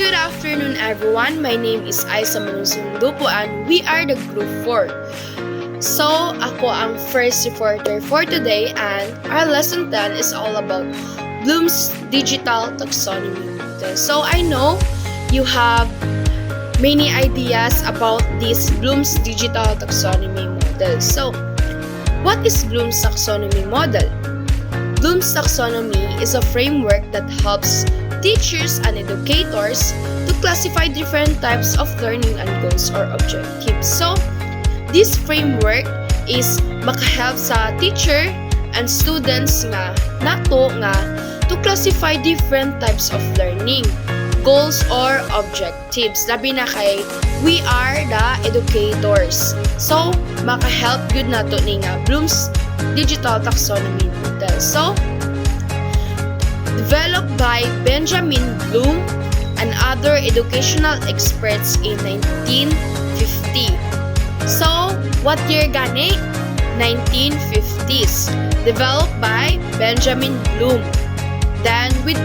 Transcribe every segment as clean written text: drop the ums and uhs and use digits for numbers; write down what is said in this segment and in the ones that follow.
Good afternoon, everyone. My name is Aisa Manusungdupo and we are the Group 4. So, ako ang first reporter for today and our lesson 10 is all about Bloom's Digital Taxonomy model. So, I know you have many ideas about this Bloom's Digital Taxonomy model. So, what is Bloom's Taxonomy model? Bloom's Taxonomy is a framework that helps teachers and educators to classify different types of learning and goals or objectives. So, this framework is makahelp sa teacher and students nga nato nga to classify different types of learning, goals or objectives. Labi na kay we are the educators. So, makahelp good nato ni nga Bloom's Digital Taxonomy model. So, developed by Benjamin Bloom and other educational experts in 1950. So, what year gani? 1950s. Developed by Benjamin Bloom. Then, with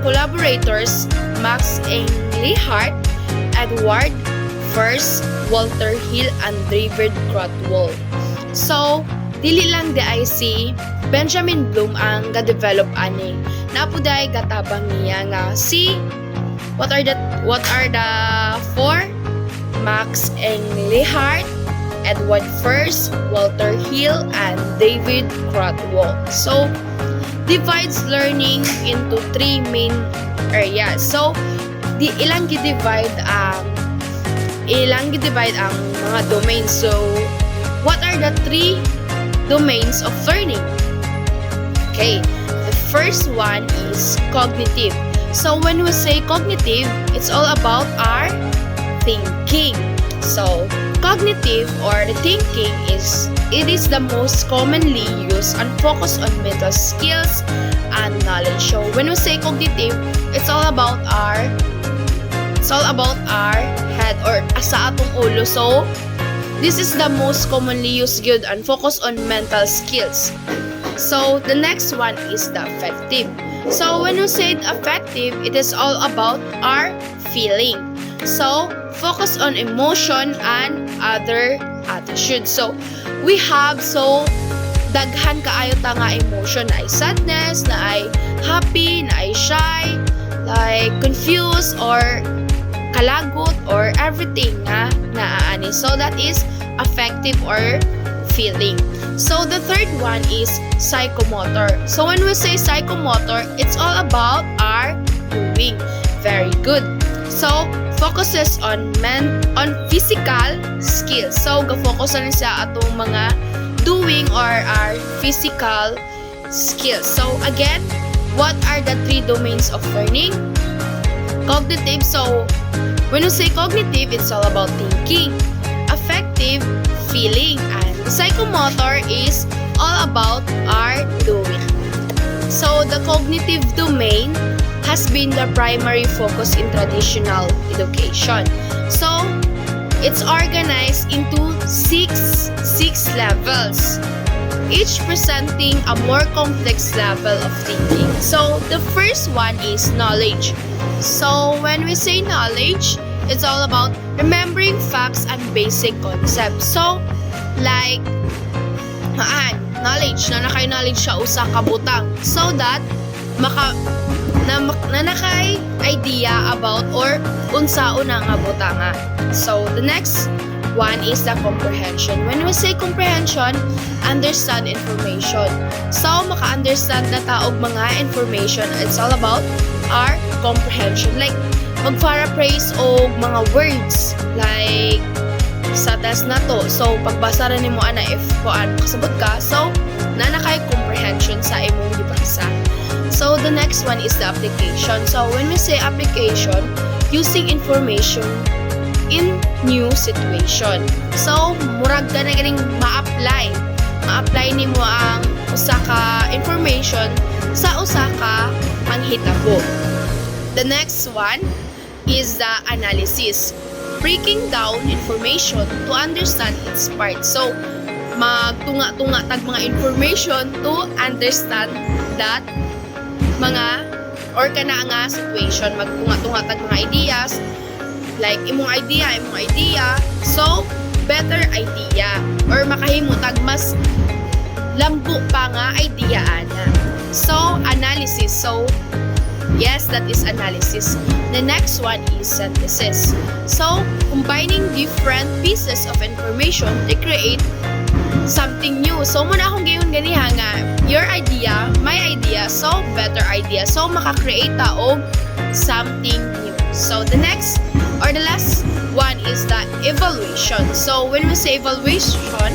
collaborators Max Engelhardt, Edward First, Walter Hill, and David Crotwell. So, dili lang di ay si Benjamin Bloom ang ga-develop ani. Napuday gatabang niya nga si what are the four? Max Engelhardt, Edward First, Walter Hill, and David Crotwell. So, divides learning into three main areas. So, ilang gi-divide ang mga domains. So, what are the three domains of learning? Okay, the first one is cognitive. So when we say cognitive, it's all about our thinking. So cognitive or the thinking is the most commonly used and focused on mental skills and knowledge. So when we say cognitive, it's all about our head or sa atong ulo. So this is the most commonly used good and focused on mental skills. So, the next one is the affective. So, when we say affective, it is all about our feeling. So, focus on emotion and other attitudes. So, we have daghan kaayo ta nga emotion na ay sadness, na ay happy, na ay shy, like confused or kalagot or everything nga naaani. So, that is affective or feeling. So, the third one is psychomotor. So, when we say psychomotor, it's all about our doing. Very good. So, focuses on physical skills. So, ga-focus na siya atong mga doing or our physical skills. So, again, what are the three domains of learning? Cognitive. So, when we say cognitive, it's all about thinking. Affective, feeling, and psychomotor is all about our doing. So, the cognitive domain has been the primary focus in traditional education. So, it's organized into six levels, each presenting a more complex level of thinking. So, the first one is knowledge. So, when we say knowledge, it's all about remembering facts and basic concepts. So, like, knowledge, na nakay-knowledge siya usa ka butang. So that, nakay idea about or unsaon na nga butanga. So, the next one is the comprehension. When we say comprehension, understand information. So, maka-understand na taog mga information. It's all about our comprehension. Like, mag-paraphrase o mga words like sa test na to. So, pagbasa rin mo ana if kuan kasabot ka. So, nanakay comprehension sa imong gibasa. So, the next one is the application. So, when we say application, using information in new situation. So, murag ka na ganing ma-apply. Ma-apply nimo ang usa ka information sa usa ka panghitabo. The next one is the analysis, breaking down information to understand its parts. So, magtunga-tunga tag mga information to understand that mga or kana nga situation, magtunga-tunga tag mga ideas, like imong idea, so better idea, or makahimo tag mas lambo pa nga idea ana. So analysis. So yes, that is analysis. The next one is synthesis. So combining different pieces of information to create something new. So muna akong gayon ganiha nga your idea, my idea, so better idea. So maka-create ta og something new. So the next or the last one is the evaluation. So when we say evaluation,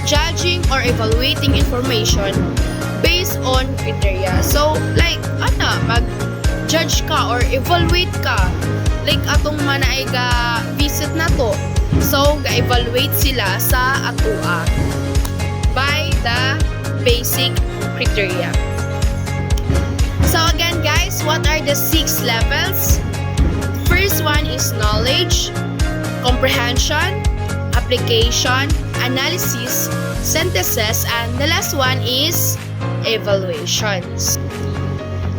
judging or evaluating information based on criteria. So like mag-judge ka or evaluate ka. Like atong manay ga visit na to. So ga-evaluate sila sa atoa by the basic criteria. So again guys, what are the 6 levels? First one is knowledge, comprehension, application, analysis, synthesis, and the last one is evaluations.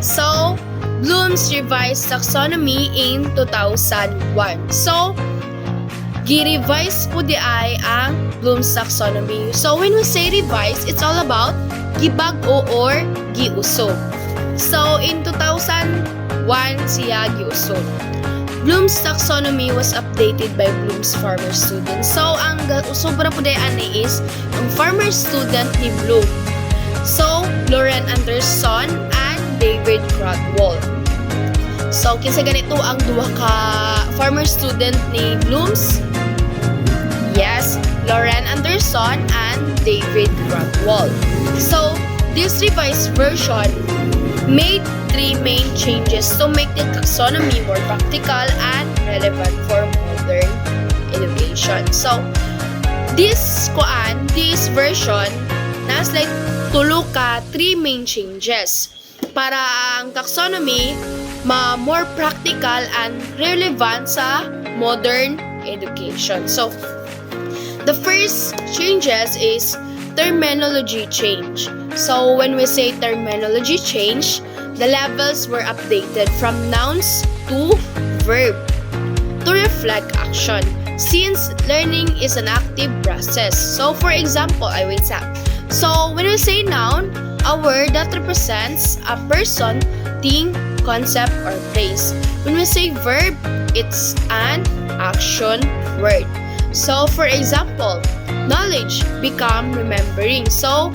So, Bloom's revised taxonomy in 2001. So, gi-revise po di ay ang Bloom's taxonomy. So, when we say revise, it's all about gibag-o or giusog. So, in 2001 siya giusog. Bloom's taxonomy was updated by Bloom's farmer student. So, ang sobra po dayan is ang farmer student ni Bloom. So, Lauren Anderson and David Crodwell. So, kinsa ganito ang duha ka farmer student ni Bloom's? Yes, Lauren Anderson and David Crodwell. So, this revised version made 3 main changes to make the taxonomy more practical and relevant for modern education. So, this version nas like tulo ka 3 main changes para ang taxonomy more practical and relevant sa modern education. So, the first changes is terminology change. So, when we say terminology change, the levels were updated from nouns to verb to reflect action, since learning is an active process. So, for example, So, when we say noun, a word that represents a person, thing, concept, or place. When we say verb, it's an action word. So, for example, knowledge become remembering. So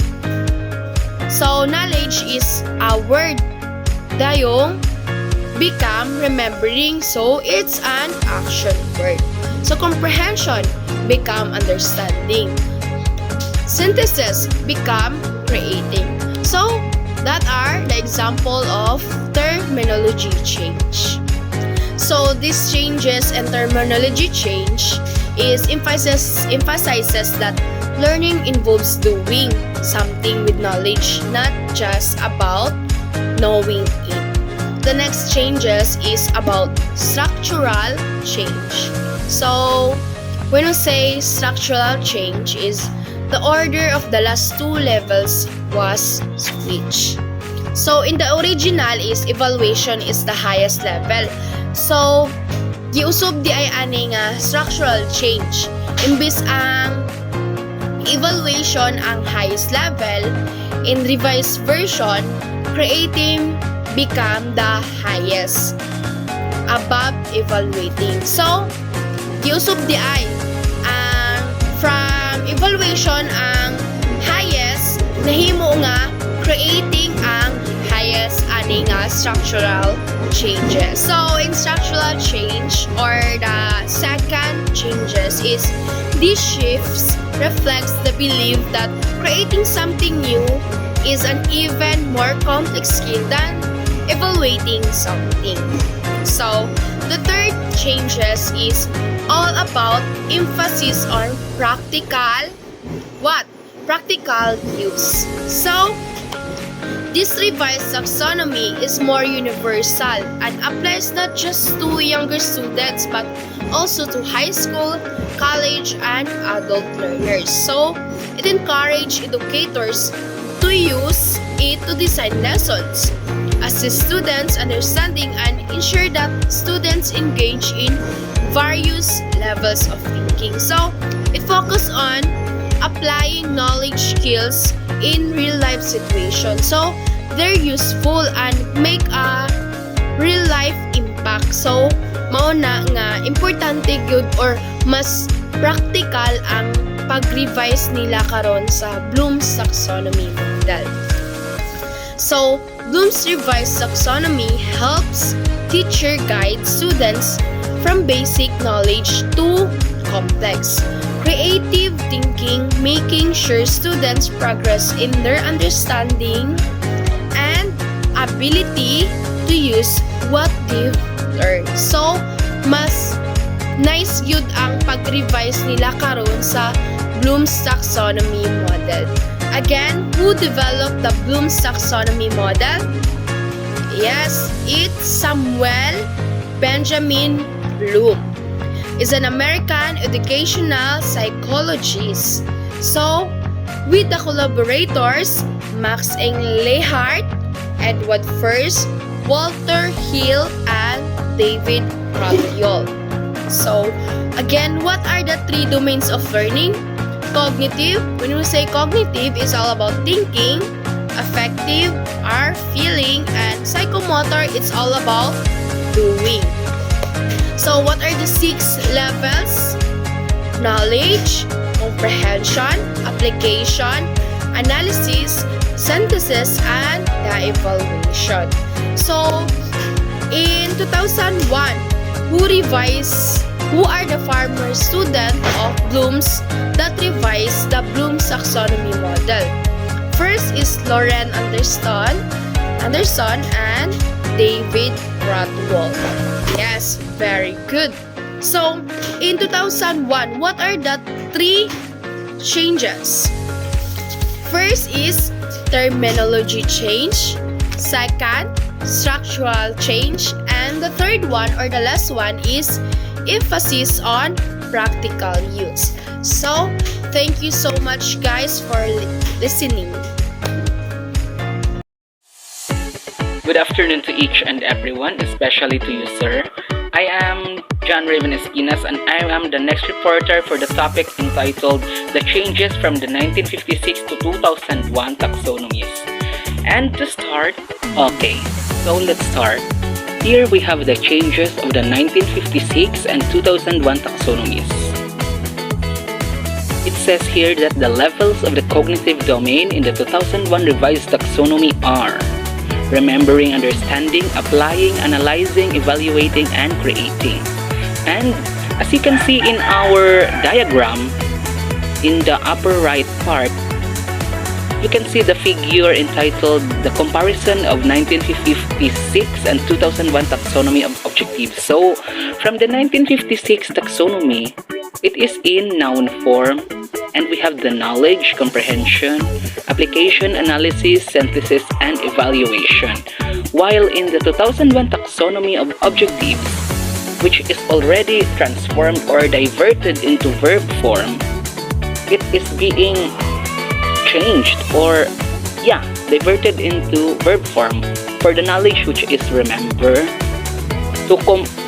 knowledge is a word dayong become remembering. So, it's an action word. So, comprehension become understanding. Synthesis become creating. So, that are the example of terminology change. So, these changes and terminology change is emphasizes that learning involves doing something with knowledge, not just about knowing it. The next changes is about structural change. So, when we say structural change is the order of the last 2 levels was switched. So, in the original is evaluation is the highest level. So, giusog di ay ani nga structural change. Imbis ang evaluation ang highest level, in revised version, creating become the highest above evaluating. So, giusog di ay from evaluation ang highest, nahimo nga creating ang highest ani nga structural changes. So, in structural change or the second changes is these shifts reflects the belief that creating something new is an even more complex skill than evaluating something. So, the third changes is all about emphasis on practical use. So, this revised taxonomy is more universal and applies not just to younger students but also to high school, college, and adult learners. So, it encourages educators to use it to design lessons, assist students' understanding, and ensure that students engage in various levels of thinking. So, it focuses on applying knowledge skills in real-life situations. So, they're useful and make a real-life impact. So, mauna nga importante gyud or mas practical ang pag-revise nila karon sa Bloom's Taxonomy model. So, Bloom's revised taxonomy helps teacher guide students from basic knowledge to complex creative thinking, making sure students progress in their understanding and ability to use what they've learned. So, mas nice yun ang pag-revise nila karon sa Bloom's Taxonomy model. Again, who developed the Bloom's Taxonomy model? Yes, it's Samuel Benjamin Bloom. Is an American educational psychologist. So, with the collaborators, Max Engelhardt, Edward First, Walter Hill, and David Ratiol. So, again, what are the three domains of learning? Cognitive, when we say cognitive, is all about thinking. Affective are feeling, and psychomotor, it's all about doing. So, what are the 6 levels? Knowledge, comprehension, application, analysis, synthesis, and the evaluation. So, in 2001, who are the former students of Bloom's that revised the Bloom's taxonomy model? First is Lauren Anderson and David Rodwell. Yes, very good. So, in 2001, what are the 3 changes? First is terminology change. Second, structural change. And the third one or the last one is emphasis on practical use. So, thank you so much guys for listening. Good afternoon to each and everyone, especially to you, sir. I am John Raven Esquinas and I am the next reporter for the topic entitled The Changes from the 1956 to 2001 Taxonomies. And to start, so let's start. Here we have the changes of the 1956 and 2001 taxonomies. It says here that the levels of the cognitive domain in the 2001 revised taxonomy are remembering, understanding, applying, analyzing, evaluating, and creating. And as you can see in our diagram, in the upper right part, you can see the figure entitled The Comparison of 1956 and 2001 Taxonomy of Objectives. So, from the 1956 taxonomy, it is in noun form, and we have the knowledge, comprehension, application, analysis, synthesis, and evaluation. While in the 2001 Taxonomy of Objectives, which is already transformed or diverted into verb form, it is being changed or diverted into verb form. For the knowledge, which is remember,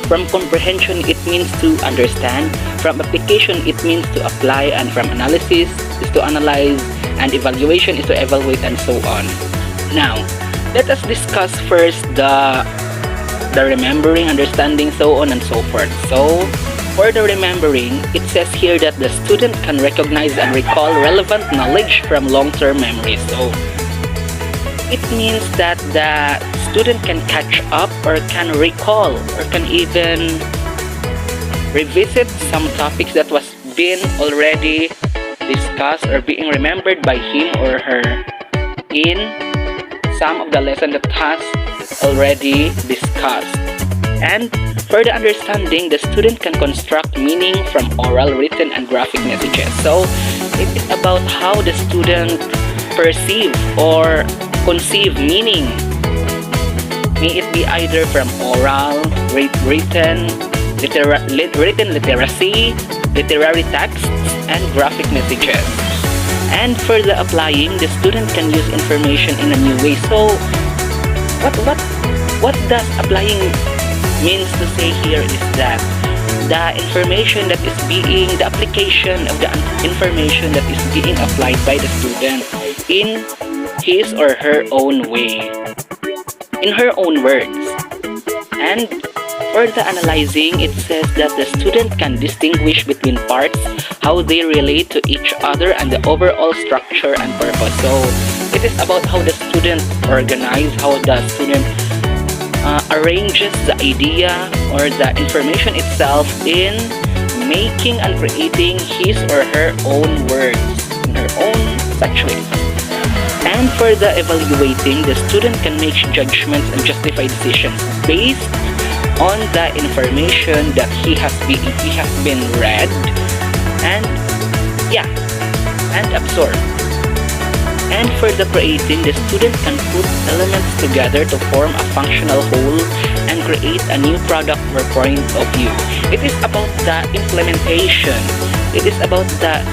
from comprehension it means to understand, from application it means to apply, and from analysis is to analyze, and evaluation is to evaluate, and so on. Now, let us discuss first the remembering, understanding, so on and so forth. So, for the remembering, it says here that the student can recognize and recall relevant knowledge from long-term memory. So, it means that the student can catch up or can recall or can even revisit some topics that was been already discussed or being remembered by him or her in some of the lesson that has already discussed. And for the understanding, the student can construct meaning from oral, written, and graphic messages. So, it is about how the student perceive or conceive meaning. May it be either from oral, written literacy, literary texts, and graphic messages. And for the applying, the student can use information in a new way. So, what does applying means to say here is that the information that is being, the application of the information that is being applied by the student in his or her own way, in her own words. And for the analyzing, it says that the student can distinguish between parts, how they relate to each other, and the overall structure and purpose. So it is about how the student organizes, how the student arranges the idea or the information itself in making and creating his or her own words in her own such way. And for the evaluating, the student can make judgments and justify decisions based on the information that he has been read and absorbed. And for the creating, the student can put elements together to form a functional whole and create a new product or point of view. It is about the implementation. It is about the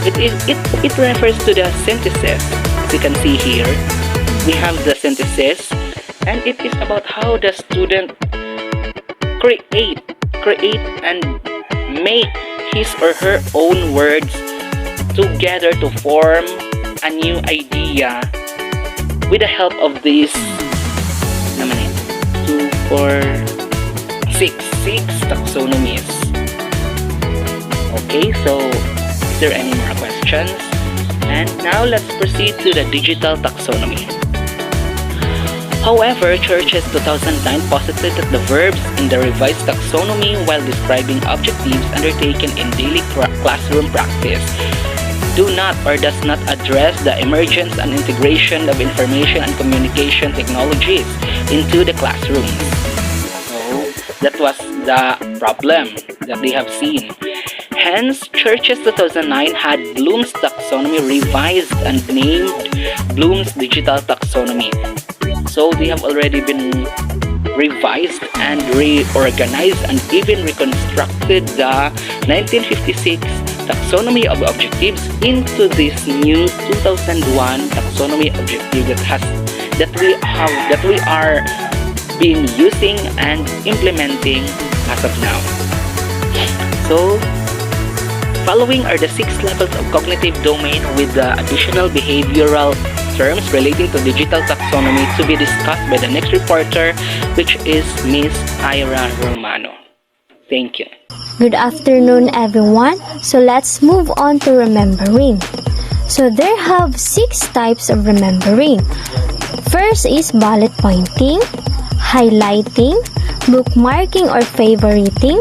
it refers to the synthesis. As you can see here, we have the synthesis, and it is about how the student create and make his or her own words together to form a new idea with the help of these 6 taxonomies. Okay, so is there any more questions? And now let's proceed to the digital taxonomy. However, Church's 2009 posited that the verbs in the revised taxonomy, while describing objectives undertaken in daily classroom practice, do not or does not address the emergence and integration of information and communication technologies into the classrooms. So that was the problem that they have seen. Hence, Church's 2009 had Bloom's taxonomy revised and named Bloom's digital taxonomy. So they have already been revised and reorganized and even reconstructed the 1956 taxonomy of objectives into this new 2001 taxonomy objective that we are being using and implementing as of now. So following are the 6 levels of cognitive domain with the additional behavioral terms relating to digital taxonomy to be discussed by the next reporter, which is Miss Ira Romano. Thank you. Good afternoon, everyone. So let's move on to remembering. So there have 6 types of remembering. First is bullet pointing, highlighting, bookmarking or favoriting,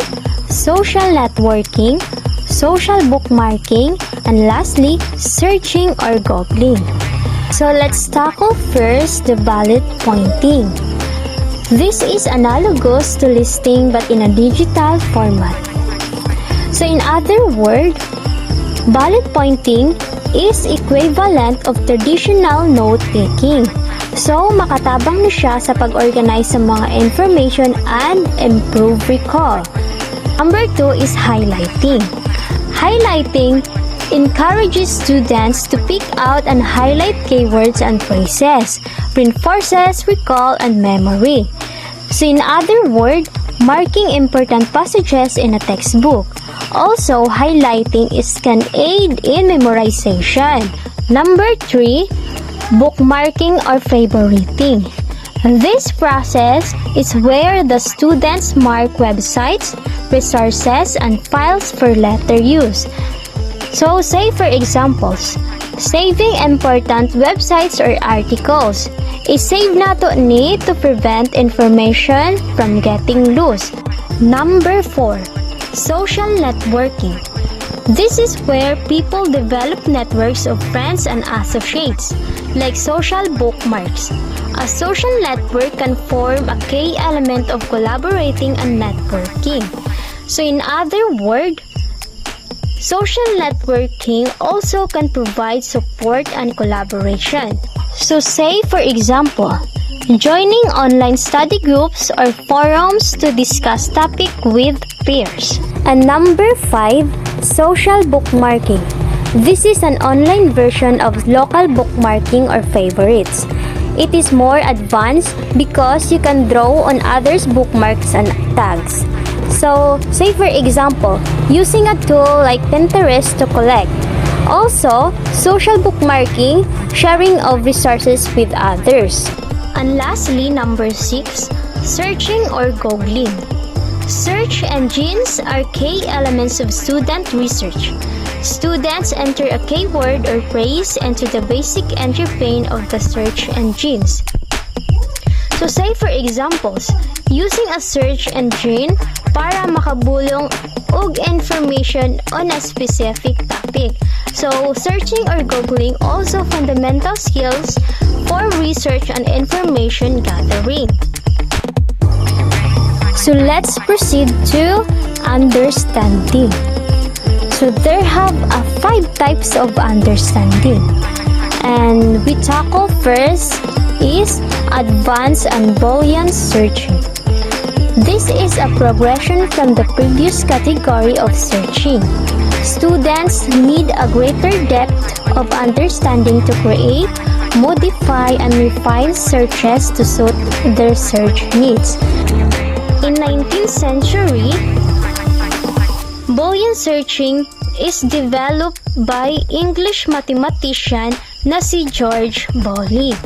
social networking, social bookmarking, and lastly, searching or googling. So let's tackle first the bullet pointing. This is analogous to listing but in a digital format. So in other words, bullet pointing is equivalent of traditional note-taking. So makatabang na siya sa pag-organize sa mga information and improve recall. Number 2 is highlighting. Highlighting encourages students to pick out and highlight keywords and phrases, reinforces recall and memory. So in other words, marking important passages in a textbook. Also, highlighting can aid in memorization. Number 3, bookmarking or favoriting. This process is where the students mark websites, resources, and files for later use. So, say for examples, saving important websites or articles. I-save nato ni to prevent information from getting lost. Number 4, social networking. This is where people develop networks of friends and associates, like social bookmarks. A social network can form a key element of collaborating and networking. So in other words, social networking also can provide support and collaboration. So say for example, joining online study groups or forums to discuss topic with peers. And number 5, social bookmarking. This is an online version of local bookmarking or favorites. it is more advanced because you can draw on others' bookmarks and tags. So, say for example, using a tool like Pinterest to collect. Also, social bookmarking, sharing of resources with others. And lastly, number 6, searching or googling. Search engines are key elements of student research. Students enter a keyword or phrase into the basic entry pane of the search engines. So say for examples, using a search engine para makabulong og information on a specific topic. So searching or googling also fundamental skills for research and information gathering. So let's proceed to understanding. So there have 5 types of understanding. And we tackle first is advanced and Boolean searching. This is a progression from the previous category of searching. Students need a greater depth of understanding to create, modify, and refine searches to suit their search needs. In 19th century, Boolean searching is developed by English mathematician na si George Boolean.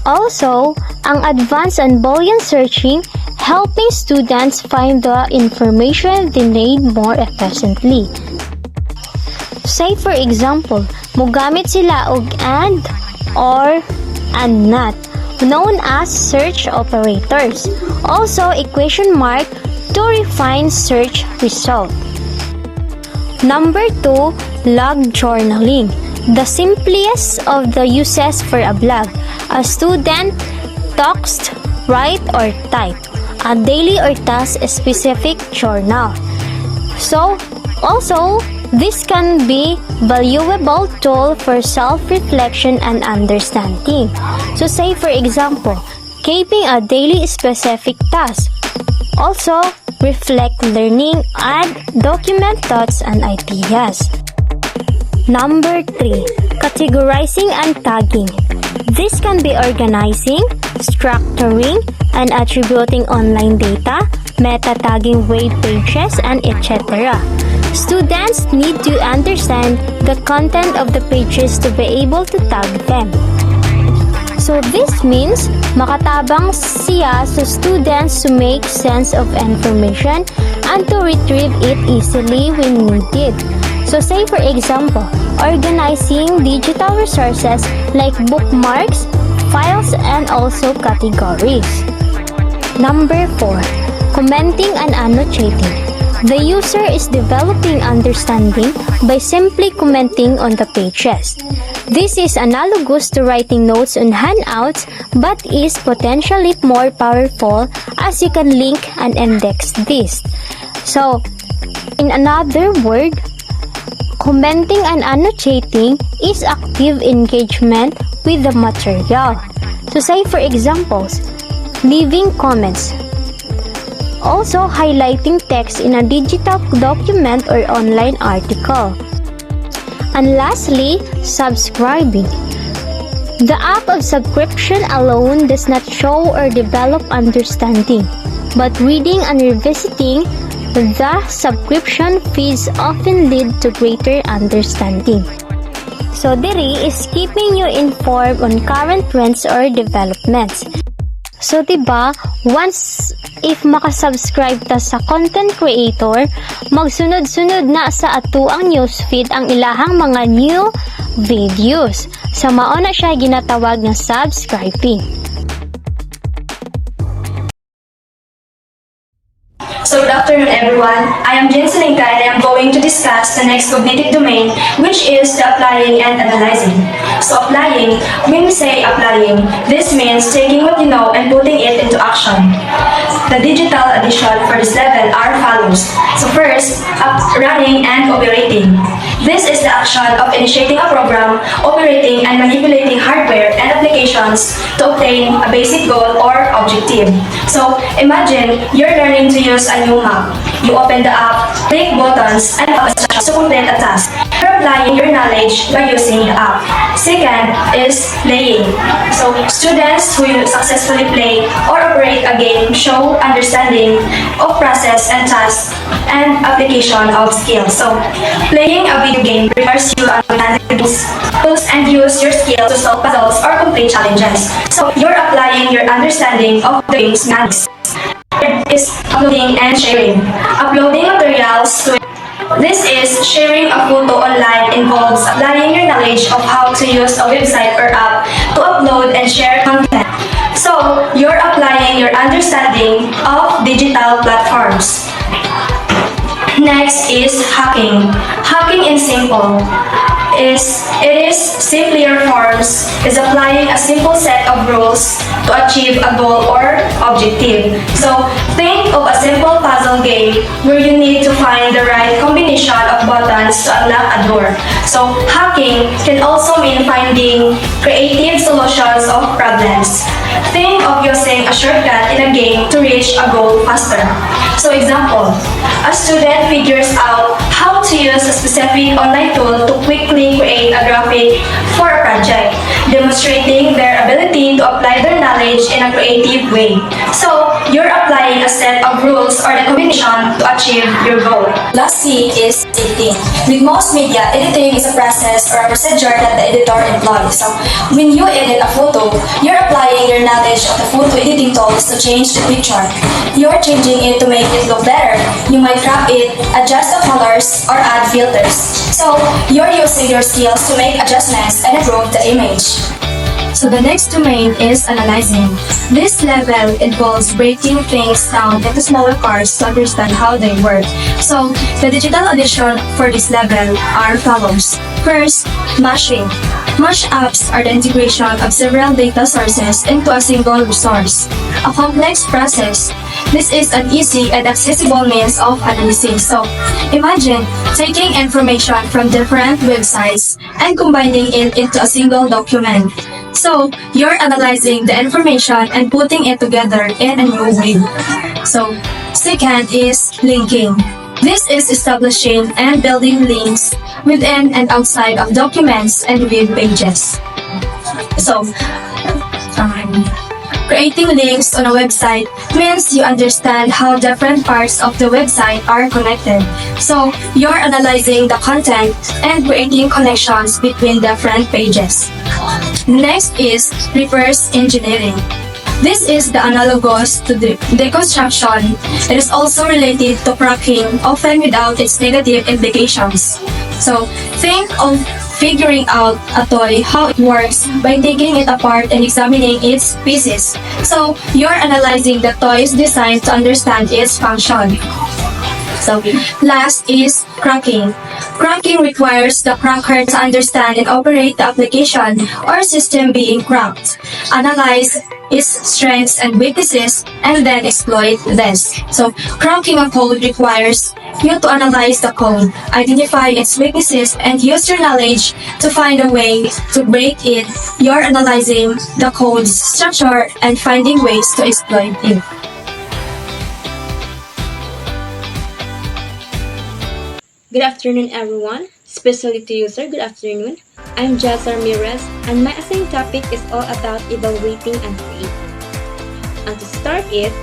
Also, ang advanced and Boolean searching helping students find the information they need more efficiently. Say for example, mogamit sila og and, or, and not, known as search operators. Also, equation mark to refine search result. Number 2, log journaling. The simplest of the uses for a blog. A student talks, write, or type a daily or task-specific journal. So, also, this can be valuable tool for self-reflection and understanding. So, say for example, keeping a daily specific task. Also, reflect learning and document thoughts and ideas. Number 3, categorizing and tagging. This can be organizing, structuring, and attributing online data, meta-tagging web pages, and etc. Students need to understand the content of the pages to be able to tag them. So this means makatabang siya sa students to make sense of information and to retrieve it easily when needed. So say for example, organizing digital resources like bookmarks, files, and also categories. Number 4, commenting and annotating. The user is developing understanding by simply commenting on the pages. This is analogous to writing notes on handouts but is potentially more powerful as you can link and index this. So, in another word, commenting and annotating is active engagement with the material. So say for examples, leaving comments. Also highlighting text in a digital document or online article. And lastly, subscribing. The act of subscription alone does not show or develop understanding, but reading and revisiting the subscription fees often lead to greater understanding. So diri is keeping you informed on current trends or developments. So diba, once if makasubscribe ta sa content creator, magsunod-sunod na sa ato ang newsfeed ang ilahang mga new videos. Sa mao na siya ginatawag na subscribing. So good afternoon everyone, I am Jin Salingka and I am going to discuss the next cognitive domain, which is the applying and analyzing. So applying, when we say applying, this means taking what you know and putting it into action. The digital addition for this level are follows. So first, running and operating. This is the action of initiating a program, operating and manipulating hardware and applications to obtain a basic goal or objective. So imagine you're learning to use a new map. You open the app, click buttons, and tap instructions to complete a task. You're applying your knowledge by using the app. Second is playing. So students who successfully play or operate a game show understanding of process and tasks and application of skills. So playing a video game requires you to understand tools and use your skills to solve puzzles or complete challenges. So you're applying your understanding of the game's mechanics. Third is uploading and sharing. Uploading materials to this is sharing a photo online involves applying your knowledge of how to use a website or app to upload and share content. So, you're applying your understanding of digital platforms. Next is hacking. Hacking in simple it is simpler forms is applying a simple set of rules to achieve a goal or objective. So think of a simple puzzle game where you need to find the right combination of buttons to unlock a door. So hacking can also mean finding creative solutions of problems. Think of using a shortcut in a game to reach a goal faster. So example, a student figures out how to use a specific online tool to quickly create a graphic for a project, demonstrating their ability to apply their knowledge in a creative way. So, you're applying a set of rules or the combination to achieve your goal. Last C is editing. With most media, editing is a process or a procedure that the editor employs. So, when you edit a photo, you're applying your knowledge of the photo editing tools to change the picture. You're changing it to make it look better. You might crop it, adjust the colors, or add filters. So, you're using your skills to make adjustments and improve the image. So the next domain is analyzing. This level involves breaking things down into smaller parts to understand how they work. So the digital addition for this level are follows. First, mashing. Mashups are the integration of several data sources into a single resource. A complex process. This is an easy and accessible means of analysis. So, imagine taking information from different websites and combining it into a single document. So, you're analyzing the information and putting it together in a new way. So, second is linking. This is establishing and building links within and outside of documents and web pages. So, creating links on a website means you understand how different parts of the website are connected. So, you're analyzing the content and creating connections between different pages. Next is reverse engineering. This is the analogous to the deconstruction. It is also related to cracking, often without its negative implications. So, think of figuring out a toy, how it works, by taking it apart and examining its pieces. So, you're analyzing the toy's design to understand its function. So, last is cracking. Cracking requires the cracker to understand and operate the application or system being cracked, analyze its strengths and weaknesses, and then exploit this. So, cracking a code requires you to analyze the code, identify its weaknesses, and use your knowledge to find a way to break it. You're analyzing the code's structure and finding ways to exploit it. Good afternoon, everyone. Especially to you, sir. Good afternoon. I'm Jess Ramirez, and my assigned topic is all about evaluating and creating. And to start it,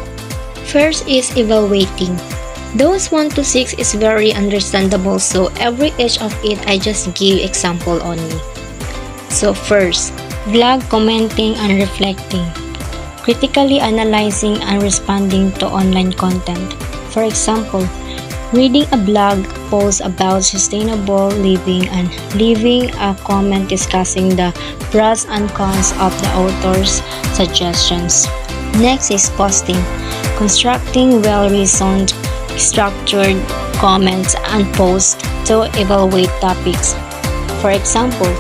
first is evaluating. Those 1 to 6 is very understandable, so every each of it I just give example only. So first, blog commenting and reflecting. Critically analyzing and responding to online content. For example, reading a blog post about sustainable living and leaving a comment discussing the pros and cons of the author's suggestions. Next is posting. Constructing well-reasoned, structured comments and posts to evaluate topics. For example,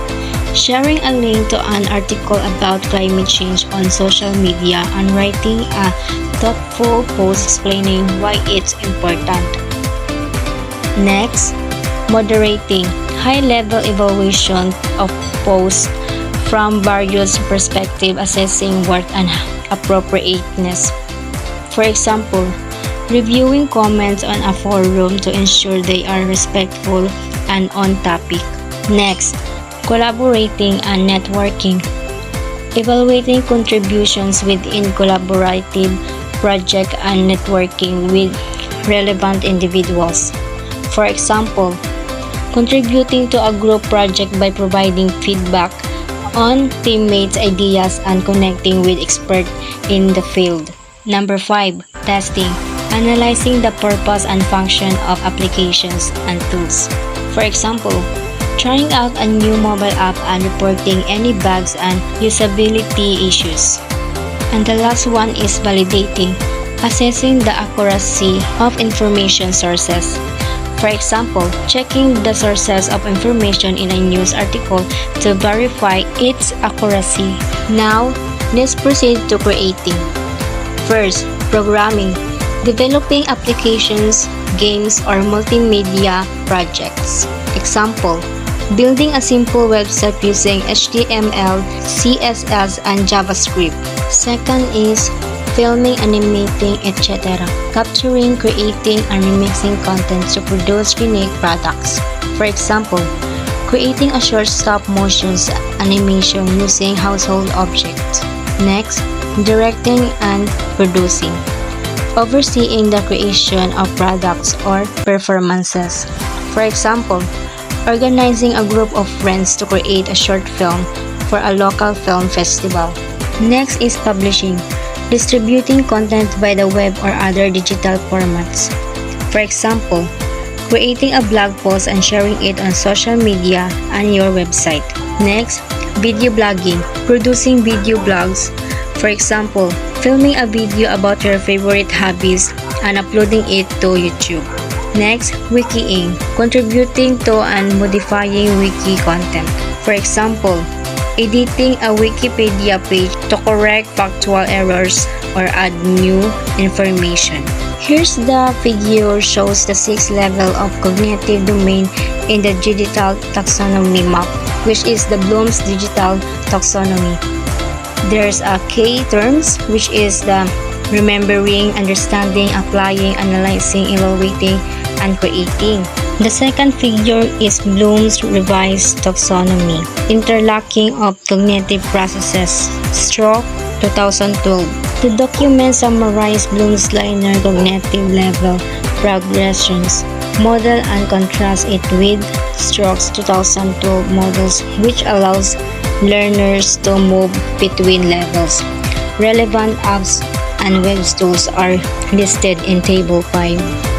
sharing a link to an article about climate change on social media and writing a thoughtful post explaining why it's important. Next, moderating. High-level evaluation of posts from various perspectives, assessing worth and appropriateness. For example, reviewing comments on a forum to ensure they are respectful and on topic. Next, collaborating and networking. Evaluating contributions within collaborative project and networking with relevant individuals. For example, contributing to a group project by providing feedback on teammates' ideas and connecting with experts in the field. Number 5. Testing. Analyzing the purpose and function of applications and tools. For example, trying out a new mobile app and reporting any bugs and usability issues. And the last one is validating. Assessing the accuracy of information sources. For example, checking the sources of information in a news article to verify its accuracy. Now, let's proceed to creating. First, programming. Developing applications, games, or multimedia projects. Example, building a simple website using HTML, CSS, and JavaScript. Second is filming, animating, etc. Capturing, creating, and remixing content to produce unique products. For example, creating a short stop-motion animation using household objects. Next, directing and producing. Overseeing the creation of products or performances. For example, organizing a group of friends to create a short film for a local film festival. Next is publishing. Distributing content by the web or other digital formats. For example, creating a blog post and sharing it on social media and your website. Next, video blogging. Producing video blogs. For example, filming a video about your favorite hobbies and uploading it to YouTube. Next, wikiing. Contributing to and modifying wiki content. For example, editing a Wikipedia page to correct factual errors or add new information. Here's the figure shows the 6 level of cognitive domain in the digital taxonomy map, which is the Bloom's digital taxonomy. There's a K terms, which is the remembering, understanding, applying, analyzing, evaluating, and creating. The second figure is Bloom's revised taxonomy, interlocking of cognitive processes, stroke 2012. The document summarizes Bloom's linear cognitive level progressions, model and contrast it with Stroke's 2012 models, which allows learners to move between levels. Relevant apps and web tools are listed in Table 5.